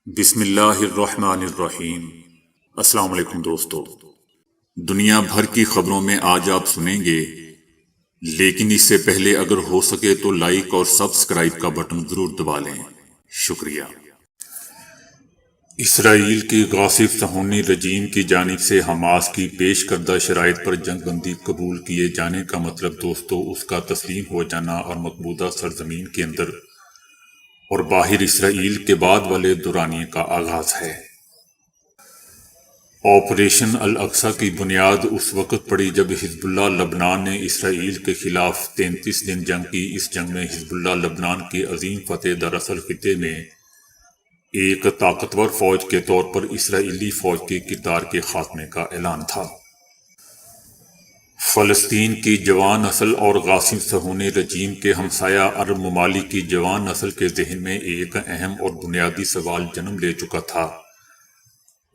بسم اللہ الرحمن الرحیم۔ السلام علیکم دوستو، دنیا بھر کی خبروں میں آج آپ سنیں گے، لیکن اس سے پہلے اگر ہو سکے تو لائک اور سبسکرائب کا بٹن ضرور دبا لیں۔ شکریہ۔ اسرائیل کی غاصب صہیونی رجیم کی جانب سے حماس کی پیش کردہ شرائط پر جنگ بندی قبول کیے جانے کا مطلب دوستو اس کا تسلیم ہو جانا اور مقبوضہ سرزمین کے اندر اور باہر اسرائیل کے بعد والے دورانیے کا آغاز ہے۔ آپریشن الاقصی کی بنیاد اس وقت پڑی جب حزب اللہ لبنان نے اسرائیل کے خلاف 33 دن جنگ کی۔ اس جنگ میں حزب اللہ لبنان کی عظیم فتح دراصل خطے میں ایک طاقتور فوج کے طور پر اسرائیلی فوج کے کردار کے خاتمے کا اعلان تھا۔ فلسطین کی جوان نسل اور غاصب صہیونی رجیم کے ہمسایہ عرب ممالک کی جوان نسل کے ذہن میں ایک اہم اور بنیادی سوال جنم لے چکا تھا۔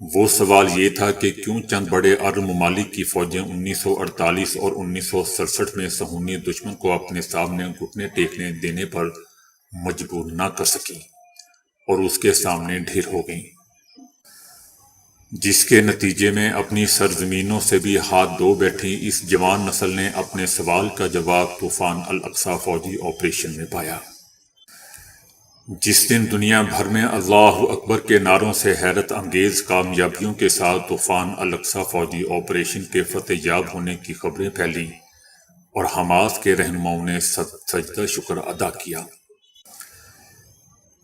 وہ سوال یہ تھا کہ کیوں چند بڑے عرب ممالک کی فوجیں 1948 اور 1967 میں صہیونی دشمن کو اپنے سامنے گھٹنے ٹیکنے دینے پر مجبور نہ کر سکیں اور اس کے سامنے ڈھیر ہو گئیں، جس کے نتیجے میں اپنی سرزمینوں سے بھی ہاتھ دھو بیٹھی۔ اس جوان نسل نے اپنے سوال کا جواب طوفان الاقصی فوجی آپریشن میں پایا، جس دن دنیا بھر میں اللہ اکبر کے نعروں سے حیرت انگیز کامیابیوں کے ساتھ طوفان الاقصی فوجی آپریشن کے فتح یاب ہونے کی خبریں پھیلیں اور حماس کے رہنماؤں نے سجدہ شکر ادا کیا۔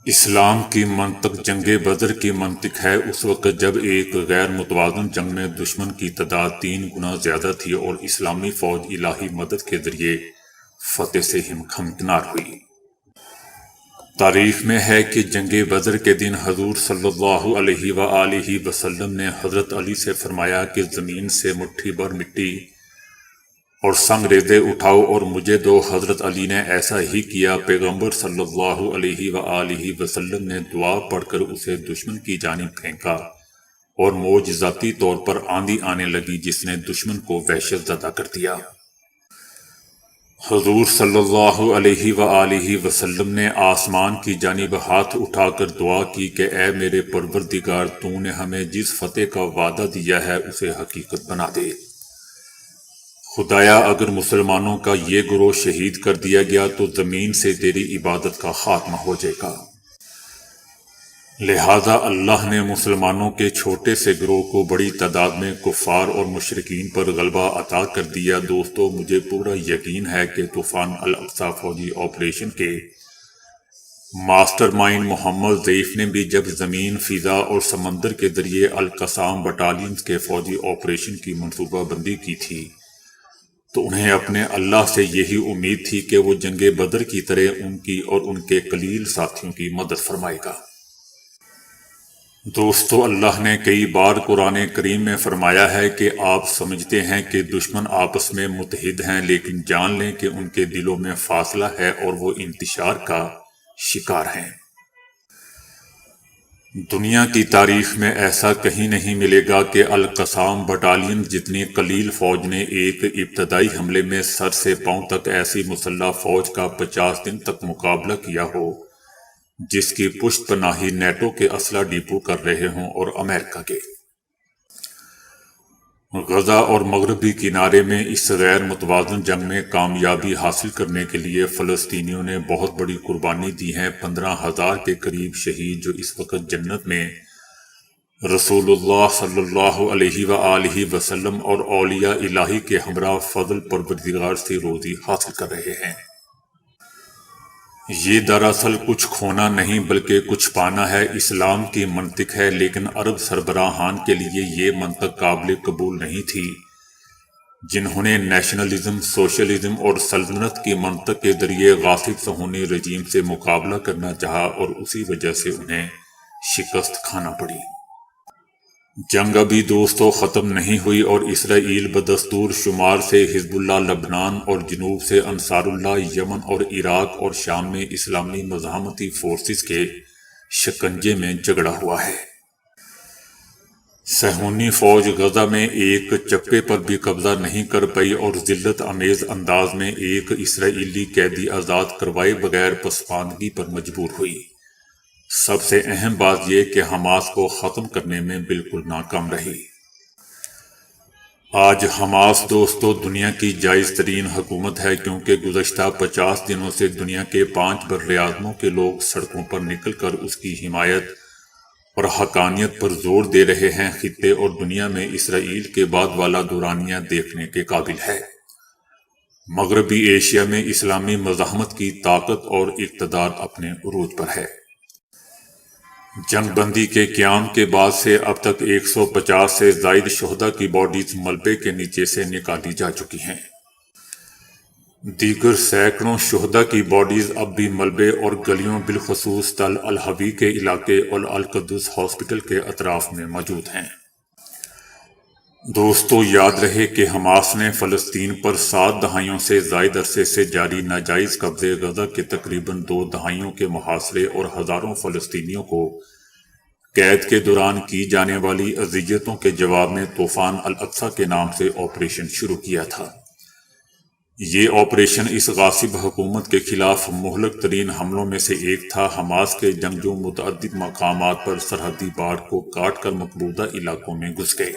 اسلام کی منطق جنگ بدر کی منطق ہے اس وقت جب ایک غیر متوازن جنگ میں دشمن کی تعداد 3 گنا زیادہ تھی اور اسلامی فوج الہی مدد کے ذریعے فتح سے ہمکنار ہوئی۔ تاریخ میں ہے کہ جنگ بدر کے دن حضور صلی اللہ علیہ وآلہ وسلم نے حضرت علی سے فرمایا کہ زمین سے مٹھی بھر مٹی اور سنگ ریزے اٹھاؤ اور مجھے دو۔ حضرت علی نے ایسا ہی کیا۔ پیغمبر صلی اللہ علیہ وآلہ وسلم نے دعا پڑھ کر اسے دشمن کی جانب پھینکا اور معجزاتی طور پر آندھی آنے لگی جس نے دشمن کو وحشت زدہ کر دیا۔ حضور صلی اللہ علیہ وآلہ وسلم نے آسمان کی جانب ہاتھ اٹھا کر دعا کی کہ اے میرے پروردگار، تو نے ہمیں جس فتح کا وعدہ دیا ہے اسے حقیقت بنا دے۔ خدایا، اگر مسلمانوں کا یہ گروہ شہید کر دیا گیا تو زمین سے تیری عبادت کا خاتمہ ہو جائے گا۔ لہذا اللہ نے مسلمانوں کے چھوٹے سے گروہ کو بڑی تعداد میں کفار اور مشرکین پر غلبہ عطا کر دیا۔ دوستو، مجھے پورا یقین ہے کہ طوفان الاقصی فوجی آپریشن کے ماسٹر مائنڈ محمد ضیف نے بھی جب زمین، فضا اور سمندر کے ذریعے القسام بٹالینز کے فوجی آپریشن کی منصوبہ بندی کی تھی تو انہیں اپنے اللہ سے یہی امید تھی کہ وہ جنگ بدر کی طرح ان کی اور ان کے قلیل ساتھیوں کی مدد فرمائے گا۔ دوستو، اللہ نے کئی بار قرآن کریم میں فرمایا ہے کہ آپ سمجھتے ہیں کہ دشمن آپس میں متحد ہیں، لیکن جان لیں کہ ان کے دلوں میں فاصلہ ہے اور وہ انتشار کا شکار ہیں۔ دنیا کی تاریخ میں ایسا کہیں نہیں ملے گا کہ القسام بٹالین جتنی قلیل فوج نے ایک ابتدائی حملے میں سر سے پاؤں تک ایسی مسلح فوج کا 50 دن تک مقابلہ کیا ہو جس کی پشت پناہی نیٹو کے اسلحہ ڈپو کر رہے ہوں اور امریکہ کے۔ غزہ اور مغربی کنارے میں اس غیر متوازن جنگ میں کامیابی حاصل کرنے کے لیے فلسطینیوں نے بہت بڑی قربانی دی ہے۔ 15,000 کے قریب شہید جو اس وقت جنت میں رسول اللہ صلی اللہ علیہ وآلہ وسلم اور اولیاء الہی کے ہمراہ فضل پروردگار سے روزی حاصل کر رہے ہیں۔ یہ دراصل کچھ کھونا نہیں بلکہ کچھ پانا ہے۔ اسلام کی منطق ہے، لیکن عرب سربراہان کے لیے یہ منطق قابل قبول نہیں تھی، جنہوں نے نیشنلزم، سوشلزم اور سلطنت کی منطق کے ذریعے غاصب صہیونی رجیم سے مقابلہ کرنا چاہا اور اسی وجہ سے انہیں شکست کھانا پڑی۔ جنگ ابھی دوستو ختم نہیں ہوئی اور اسرائیل بدستور شمال سے حزب اللہ لبنان اور جنوب سے انصار اللہ یمن اور عراق اور شام میں اسلامی مزاحمتی فورسز کے شکنجے میں جگڑا ہوا ہے۔ صہیونی فوج غزہ میں ایک چپے پر بھی قبضہ نہیں کر پائی اور ذلت امیز انداز میں ایک اسرائیلی قیدی آزاد کروائے بغیر پسماندگی پر مجبور ہوئی۔ سب سے اہم بات یہ کہ حماس کو ختم کرنے میں بالکل ناکام رہی۔ آج حماس دوستو دنیا کی جائز ترین حکومت ہے، کیونکہ گزشتہ 50 دنوں سے دنیا کے 5 براعظموں کے لوگ سڑکوں پر نکل کر اس کی حمایت اور حقانیت پر زور دے رہے ہیں۔ خطے اور دنیا میں اسرائیل کے بعد والا دورانیہ دیکھنے کے قابل ہے۔ مغربی ایشیا میں اسلامی مزاحمت کی طاقت اور اقتدار اپنے عروج پر ہے۔ جنگ بندی کے قیام کے بعد سے اب تک 150 سے زائد شہداء کی باڈیز ملبے کے نیچے سے نکالی جا چکی ہیں۔ دیگر سینکڑوں شہداء کی باڈیز اب بھی ملبے اور گلیوں بالخصوص تل الحوی کے علاقے اور القدس ہاسپٹل کے اطراف میں موجود ہیں۔ دوستو یاد رہے کہ حماس نے فلسطین پر 7 دہائیوں سے زائد عرصے سے جاری ناجائز قبضے غزہ کے تقریباً 2 دہائیوں کے محاصرے اور ہزاروں فلسطینیوں کو قید کے دوران کی جانے والی اذیتوں کے جواب میں طوفان الاقصی کے نام سے آپریشن شروع کیا تھا۔ یہ آپریشن اس غاصب حکومت کے خلاف مہلک ترین حملوں میں سے ایک تھا۔ حماس کے جنگجو متعدد مقامات پر سرحدی باڑ کو کاٹ کر مقبوضہ علاقوں میں گھس گئے۔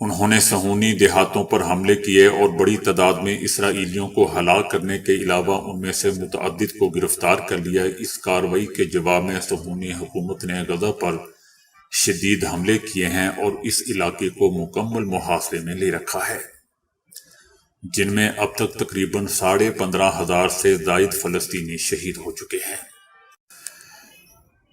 انہوں نے صہیونی دیہاتوں پر حملے کیے اور بڑی تعداد میں اسرائیلیوں کو ہلاک کرنے کے علاوہ ان میں سے متعدد کو گرفتار کر لیا۔ اس کارروائی کے جواب میں صہیونی حکومت نے غزہ پر شدید حملے کیے ہیں اور اس علاقے کو مکمل محاصرے میں لے رکھا ہے، جن میں اب تک تقریباً 15,500 سے زائد فلسطینی شہید ہو چکے ہیں۔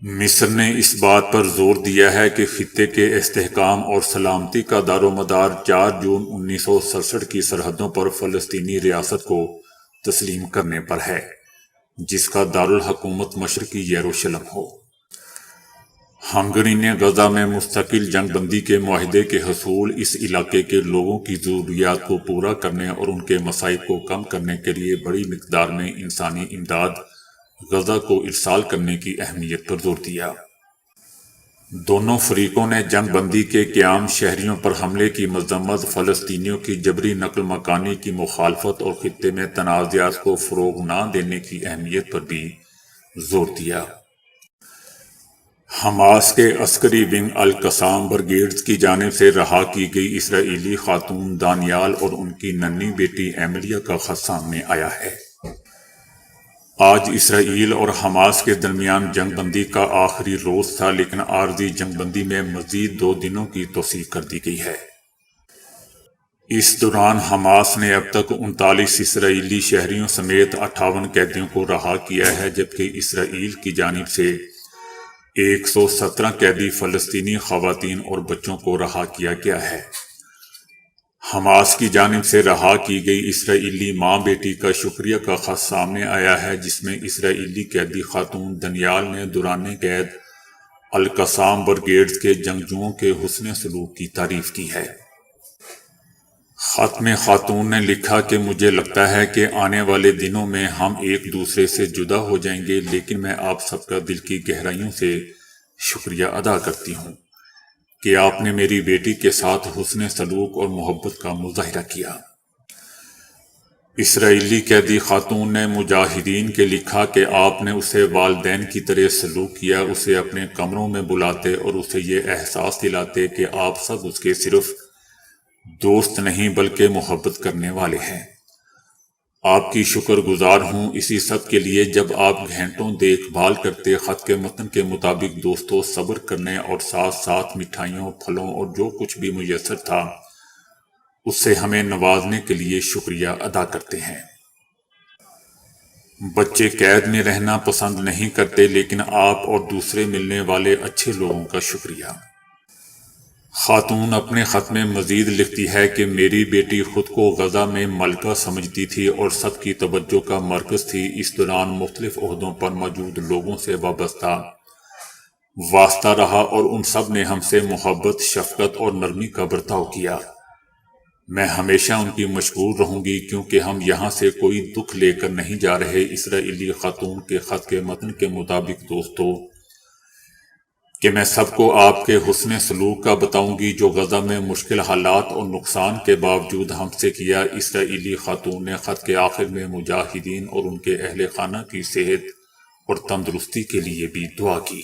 مصر نے اس بات پر زور دیا ہے کہ خطے کے استحکام اور سلامتی کا دار و مدار 4 جون 1967 کی سرحدوں پر فلسطینی ریاست کو تسلیم کرنے پر ہے، جس کا دارالحکومت مشرقی یروشلم ہو۔ ہنگری نے غزہ میں مستقل جنگ بندی کے معاہدے کے حصول، اس علاقے کے لوگوں کی ضروریات کو پورا کرنے اور ان کے مصائب کو کم کرنے کے لیے بڑی مقدار میں انسانی امداد غزہ کو ارسال کرنے کی اہمیت پر زور دیا۔ دونوں فریقوں نے جنگ بندی کے قیام، شہریوں پر حملے کی مذمت، فلسطینیوں کی جبری نقل مکانی کی مخالفت اور خطے میں تنازعات کو فروغ نہ دینے کی اہمیت پر بھی زور دیا۔ حماس کے عسکری ونگ القسام بریگیڈز کی جانب سے رہا کی گئی اسرائیلی خاتون دانیال اور ان کی ننھی بیٹی ایملیہ کا خط سامنے آیا ہے۔ آج اسرائیل اور حماس کے درمیان جنگ بندی کا آخری روز تھا، لیکن عارضی جنگ بندی میں مزید 2 دنوں کی توسیع کر دی گئی ہے۔ اس دوران حماس نے اب تک 39 اسرائیلی شہریوں سمیت 58 قیدیوں کو رہا کیا ہے، جبکہ اسرائیل کی جانب سے 117 قیدی فلسطینی خواتین اور بچوں کو رہا کیا گیا ہے۔ حماس کی جانب سے رہا کی گئی اسرائیلی ماں بیٹی کا شکریہ کا خط سامنے آیا ہے، جس میں اسرائیلی قیدی خاتون دانیال نے دوران قید القسام بریگیڈز کے جنگجوؤں کے حسن سلوک کی تعریف کی ہے۔ خط میں خاتون نے لکھا کہ مجھے لگتا ہے کہ آنے والے دنوں میں ہم ایک دوسرے سے جدا ہو جائیں گے، لیکن میں آپ سب کا دل کی گہرائیوں سے شکریہ ادا کرتی ہوں کہ آپ نے میری بیٹی کے ساتھ حسن سلوک اور محبت کا مظاہرہ کیا۔ اسرائیلی قیدی خاتون نے مجاہدین کے لکھا کہ آپ نے اسے والدین کی طرح سلوک کیا، اسے اپنے کمروں میں بلاتے اور اسے یہ احساس دلاتے کہ آپ سب اس کے صرف دوست نہیں بلکہ محبت کرنے والے ہیں۔ آپ کی شکر گزار ہوں اسی سب کے لیے جب آپ گھنٹوں دیکھ بھال کرتے۔ خط کے متن کے مطابق دوستوں صبر کرنے اور ساتھ ساتھ مٹھائیوں، پھلوں اور جو کچھ بھی میسر تھا اس سے ہمیں نوازنے کے لیے شکریہ ادا کرتے ہیں۔ بچے قید میں رہنا پسند نہیں کرتے، لیکن آپ اور دوسرے ملنے والے اچھے لوگوں کا شکریہ۔ خاتون اپنے خط میں مزید لکھتی ہے کہ میری بیٹی خود کو غزہ میں ملکہ سمجھتی تھی اور سب کی توجہ کا مرکز تھی۔ اس دوران مختلف عہدوں پر موجود لوگوں سے وابستہ واسطہ رہا اور ان سب نے ہم سے محبت، شفقت اور نرمی کا برتاؤ کیا۔ میں ہمیشہ ان کی مشکور رہوں گی کیونکہ ہم یہاں سے کوئی دکھ لے کر نہیں جا رہے۔ اسرائیلی خاتون کے خط کے متن کے مطابق دوستو کہ میں سب کو آپ کے حسن سلوک کا بتاؤں گی جو غزہ میں مشکل حالات اور نقصان کے باوجود ہم سے کیا۔ اسرائیلی خاتون نے خط کے آخر میں مجاہدین اور ان کے اہل خانہ کی صحت اور تندرستی کے لیے بھی دعا کی۔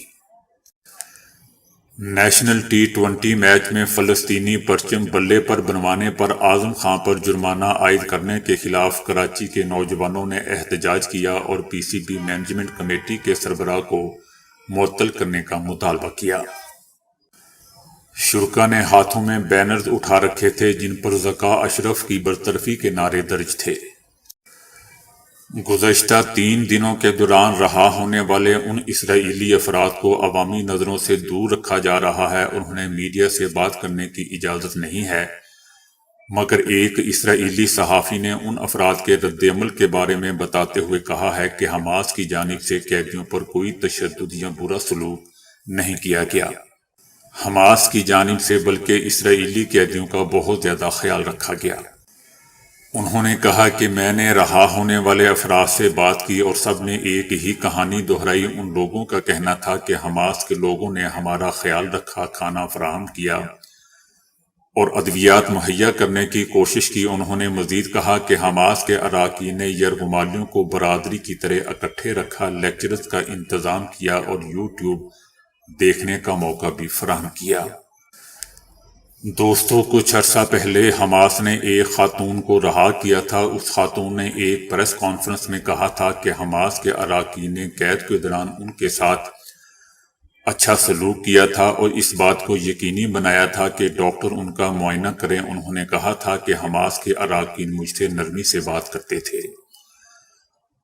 نیشنل T20 میچ میں فلسطینی پرچم بلے پر بنوانے پر اعظم خان پر جرمانہ عائد کرنے کے خلاف کراچی کے نوجوانوں نے احتجاج کیا اور PCB مینجمنٹ کمیٹی کے سربراہ کو معطل کرنے کا مطالبہ کیا۔ شرکا نے ہاتھوں میں بینرز اٹھا رکھے تھے جن پر ذکا اشرف کی برطرفی کے نعرے درج تھے۔ گزشتہ 3 دنوں کے دوران رہا ہونے والے ان اسرائیلی افراد کو عوامی نظروں سے دور رکھا جا رہا ہے اور انہیں میڈیا سے بات کرنے کی اجازت نہیں ہے، مگر ایک اسرائیلی صحافی نے ان افراد کے رد عمل کے بارے میں بتاتے ہوئے کہا ہے کہ حماس کی جانب سے قیدیوں پر کوئی تشدد یا برا سلوک نہیں کیا گیا، حماس کی جانب سے بلکہ اسرائیلی قیدیوں کا بہت زیادہ خیال رکھا گیا۔ انہوں نے کہا کہ میں نے رہا ہونے والے افراد سے بات کی اور سب نے ایک ہی کہانی دہرائی۔ ان لوگوں کا کہنا تھا کہ حماس کے لوگوں نے ہمارا خیال رکھا، کھانا فراہم کیا اور ادویات مہیا کرنے کی کوشش کی۔ انہوں نے مزید کہا کہ حماس کے اراکین نے یرغمالیوں کو برادری کی طرح اکٹھے رکھا، لیکچرز کا انتظام کیا اور YouTube دیکھنے کا موقع بھی فراہم کیا۔ دوستو، کچھ عرصہ پہلے حماس نے ایک خاتون کو رہا کیا تھا۔ اس خاتون نے ایک پریس کانفرنس میں کہا تھا کہ حماس کے اراکین نے قید کے دوران ان کے ساتھ اچھا سلوک کیا تھا اور اس بات کو یقینی بنایا تھا کہ ڈاکٹر ان کا معائنہ کریں۔ انہوں نے کہا تھا کہ حماس کے اراکین مجھ سے نرمی سے بات کرتے تھے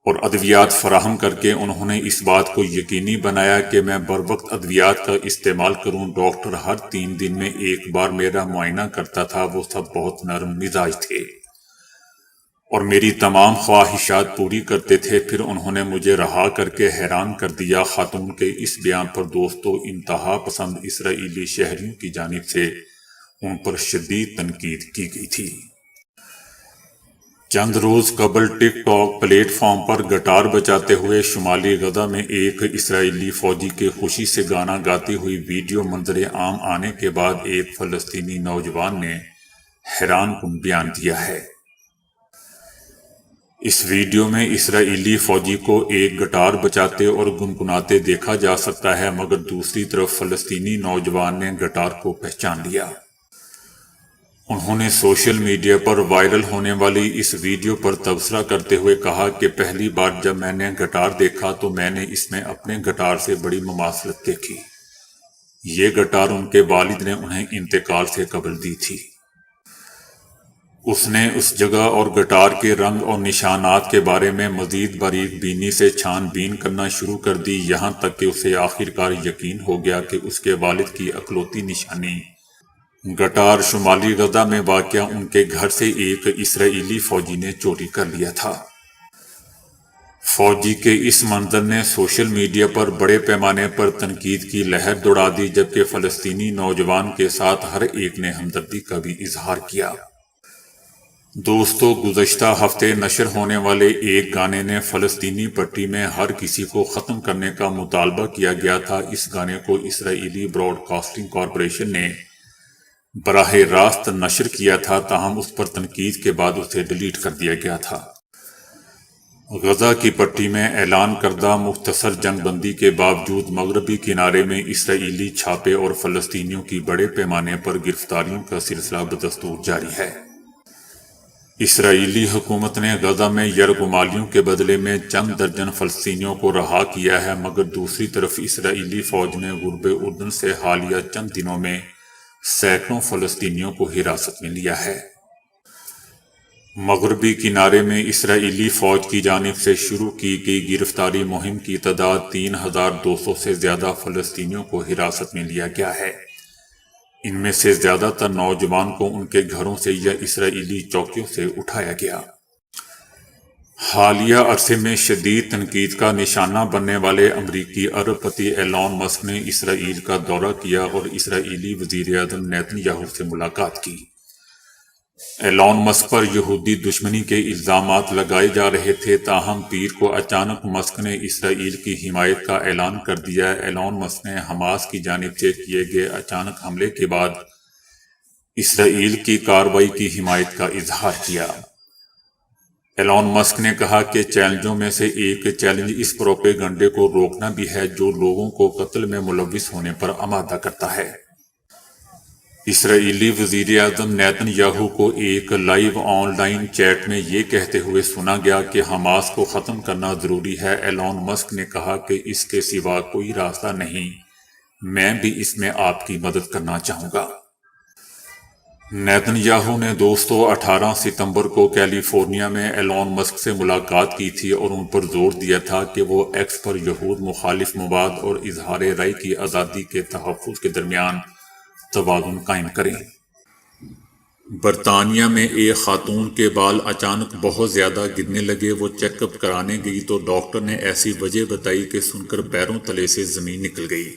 اور ادویات فراہم کر کے انہوں نے اس بات کو یقینی بنایا کہ میں بروقت ادویات کا استعمال کروں۔ ڈاکٹر ہر 3 دن میں ایک بار میرا معائنہ کرتا تھا۔ وہ سب بہت نرم مزاج تھے اور میری تمام خواہشات پوری کرتے تھے۔ پھر انہوں نے مجھے رہا کر کے حیران کر دیا۔ خاتون کے اس بیان پر دوستو انتہا پسند اسرائیلی شہریوں کی جانب سے ان پر شدید تنقید کی گئی تھی۔ چند روز قبل ٹک ٹاک پلیٹ فارم پر گٹار بجاتے ہوئے شمالی غزہ میں ایک اسرائیلی فوجی کے خوشی سے گانا گاتی ہوئی ویڈیو منظر عام آنے کے بعد ایک فلسطینی نوجوان نے حیران کن بیان دیا ہے۔ اس ویڈیو میں اسرائیلی فوجی کو ایک گٹار بجاتے اور گنگناتے دیکھا جا سکتا ہے، مگر دوسری طرف فلسطینی نوجوان نے گٹار کو پہچان لیا۔ انہوں نے سوشل میڈیا پر وائرل ہونے والی اس ویڈیو پر تبصرہ کرتے ہوئے کہا کہ پہلی بار جب میں نے گٹار دیکھا تو میں نے اس میں اپنے گٹار سے بڑی مماثلت دیکھی۔ یہ گٹار ان کے والد نے انہیں انتقال سے قبل دی تھی۔ اس نے اس جگہ اور گٹار کے رنگ اور نشانات کے بارے میں مزید باریک بینی سے چھان بین کرنا شروع کر دی، یہاں تک کہ اسے آخرکار یقین ہو گیا کہ اس کے والد کی اکلوتی نشانی گٹار شمالی غزہ میں واقع ان کے گھر سے ایک اسرائیلی فوجی نے چوری کر لیا تھا۔ فوجی کے اس منظر نے سوشل میڈیا پر بڑے پیمانے پر تنقید کی لہر دوڑا دی، جبکہ فلسطینی نوجوان کے ساتھ ہر ایک نے ہمدردی کا بھی اظہار کیا۔ دوستو، گزشتہ ہفتے نشر ہونے والے ایک گانے نے فلسطینی پٹی میں ہر کسی کو ختم کرنے کا مطالبہ کیا گیا تھا۔ اس گانے کو اسرائیلی براڈ کاسٹنگ کارپوریشن نے براہ راست نشر کیا تھا، تاہم اس پر تنقید کے بعد اسے ڈیلیٹ کر دیا گیا تھا۔ غزہ کی پٹی میں اعلان کردہ مختصر جنگ بندی کے باوجود مغربی کنارے میں اسرائیلی چھاپے اور فلسطینیوں کی بڑے پیمانے پر گرفتاریوں کا سلسلہ بدستور جاری ہے۔ اسرائیلی حکومت نے غزہ میں یرغمالیوں کے بدلے میں چند درجن فلسطینیوں کو رہا کیا ہے، مگر دوسری طرف اسرائیلی فوج نے غرب اردن سے حالیہ چند دنوں میں سینکڑوں فلسطینیوں کو حراست میں لیا ہے۔ مغربی کنارے میں اسرائیلی فوج کی جانب سے شروع کی گئی گرفتاری مہم کی تعداد 3200 سے زیادہ فلسطینیوں کو حراست میں لیا گیا ہے۔ ان میں سے زیادہ تر نوجوان کو ان کے گھروں سے یا اسرائیلی چوکیوں سے اٹھایا گیا۔ حالیہ عرصے میں شدید تنقید کا نشانہ بننے والے امریکی ارب پتی ایلان مسک نے اسرائیل کا دورہ کیا اور اسرائیلی وزیر اعظم نیتن یاہو سے ملاقات کی۔ ایلان مسک پر یہودی دشمنی کے الزامات لگائے جا رہے تھے، تاہم پیر کو اچانک مسک نے اسرائیل کی حمایت کا اعلان کر دیا۔ ایلان مسک نے حماس کی جانب سے کیے گئے اچانک حملے کے بعد اسرائیل کی کارروائی کی حمایت کا اظہار کیا۔ ایلون مسک نے کہا کہ چیلنجوں میں سے ایک چیلنج اس پروپیگنڈے کو روکنا بھی ہے جو لوگوں کو قتل میں ملوث ہونے پر آمادہ کرتا ہے۔ اسرائیلی وزیر اعظم نیتن یاہو کو ایک لائیو آن لائن چیٹ میں یہ کہتے ہوئے سنا گیا کہ حماس کو ختم کرنا ضروری ہے۔ ایلون مسک نے کہا کہ اس کے سوا کوئی راستہ نہیں، میں بھی اس میں آپ کی مدد کرنا چاہوں گا۔ نیتن یاہو نے 18 ستمبر کو کیلیفورنیا میں ایلون مسک سے ملاقات کی تھی اور ان پر زور دیا تھا کہ وہ ایکس پر یہود مخالف مواد اور اظہار رائے کی آزادی کے تحفظ کے درمیان توازن قائم کریں۔ برطانیہ میں ایک خاتون کے بال اچانک بہت زیادہ گرنے لگے۔ وہ چیک اپ کرانے گئی تو ڈاکٹر نے ایسی وجہ بتائی کہ سن کر پیروں تلے سے زمین نکل گئی۔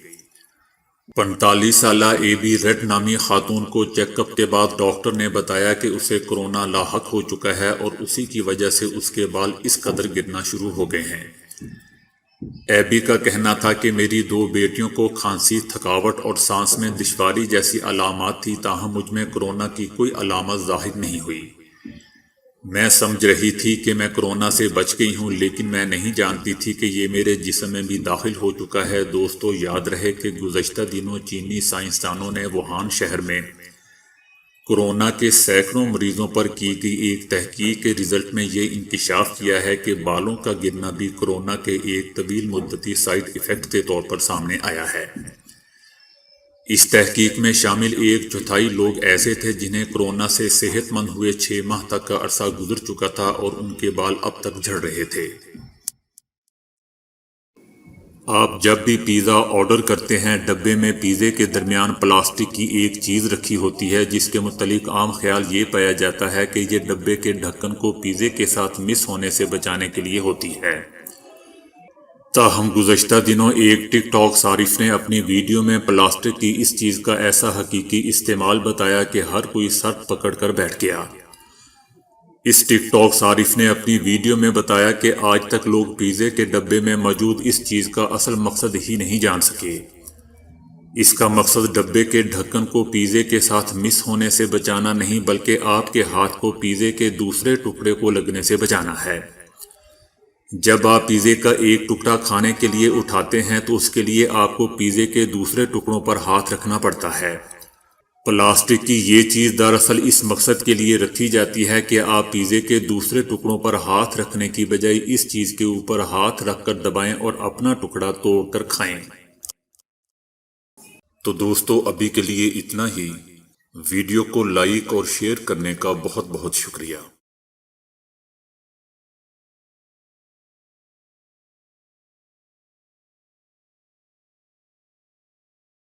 45 سالہ اے بی ریڈ نامی خاتون کو چیک اپ کے بعد ڈاکٹر نے بتایا کہ اسے کورونا لاحق ہو چکا ہے اور اسی کی وجہ سے اس کے بال اس قدر گرنا شروع ہو گئے ہیں۔ ایبی کا کہنا تھا کہ میری 2 بیٹیوں کو کھانسی، تھکاوٹ اور سانس میں دشواری جیسی علامات تھی، تاہم مجھ میں کورونا کی کوئی علامت ظاہر نہیں ہوئی۔ میں سمجھ رہی تھی کہ میں کورونا سے بچ گئی ہوں، لیکن میں نہیں جانتی تھی کہ یہ میرے جسم میں بھی داخل ہو چکا ہے۔ دوستو، یاد رہے کہ گزشتہ دنوں چینی سائنسدانوں نے ووہان شہر میں کورونا کے سینکڑوں مریضوں پر کی گئی ایک تحقیق کے رزلٹ میں یہ انکشاف کیا ہے کہ بالوں کا گرنا بھی کورونا کے ایک طویل مدتی سائیڈ ایفیکٹ کے طور پر سامنے آیا ہے۔ اس تحقیق میں شامل 1/4 لوگ ایسے تھے جنہیں کورونا سے صحت مند ہوئے 6 ماہ تک کا عرصہ گزر چکا تھا اور ان کے بال اب تک جھڑ رہے تھے۔ آپ جب بھی پیزا آرڈر کرتے ہیں، ڈبے میں پیزے کے درمیان پلاسٹک کی ایک چیز رکھی ہوتی ہے جس کے متعلق عام خیال یہ پایا جاتا ہے کہ یہ ڈبے کے ڈھکن کو پیزے کے ساتھ مس ہونے سے بچانے کے لیے ہوتی ہے۔ تاہم گزشتہ دنوں ایک ٹک ٹاک صارف نے اپنی ویڈیو میں پلاسٹک کی اس چیز کا ایسا حقیقی استعمال بتایا کہ ہر کوئی سر پکڑ کر بیٹھ گیا۔ اس ٹک ٹاک صارف نے اپنی ویڈیو میں بتایا کہ آج تک لوگ پیزے کے ڈبے میں موجود اس چیز کا اصل مقصد ہی نہیں جان سکے۔ اس کا مقصد ڈبے کے ڈھکن کو پیزے کے ساتھ مس ہونے سے بچانا نہیں، بلکہ آپ کے ہاتھ کو پیزے کے دوسرے ٹکڑے کو لگنے سے بچانا ہے۔ جب آپ پیزے کا ایک ٹکڑا کھانے کے لیے اٹھاتے ہیں تو اس کے لیے آپ کو پیزے کے دوسرے ٹکڑوں پر ہاتھ رکھنا پڑتا ہے۔ پلاسٹک کی یہ چیز دراصل اس مقصد کے لیے رکھی جاتی ہے کہ آپ پیزے کے دوسرے ٹکڑوں پر ہاتھ رکھنے کی بجائے اس چیز کے اوپر ہاتھ رکھ کر دبائیں اور اپنا ٹکڑا توڑ کر کھائیں۔ تو دوستو، ابھی کے لیے اتنا ہی۔ ویڈیو کو لائک اور شیئر کرنے کا بہت بہت شکریہ۔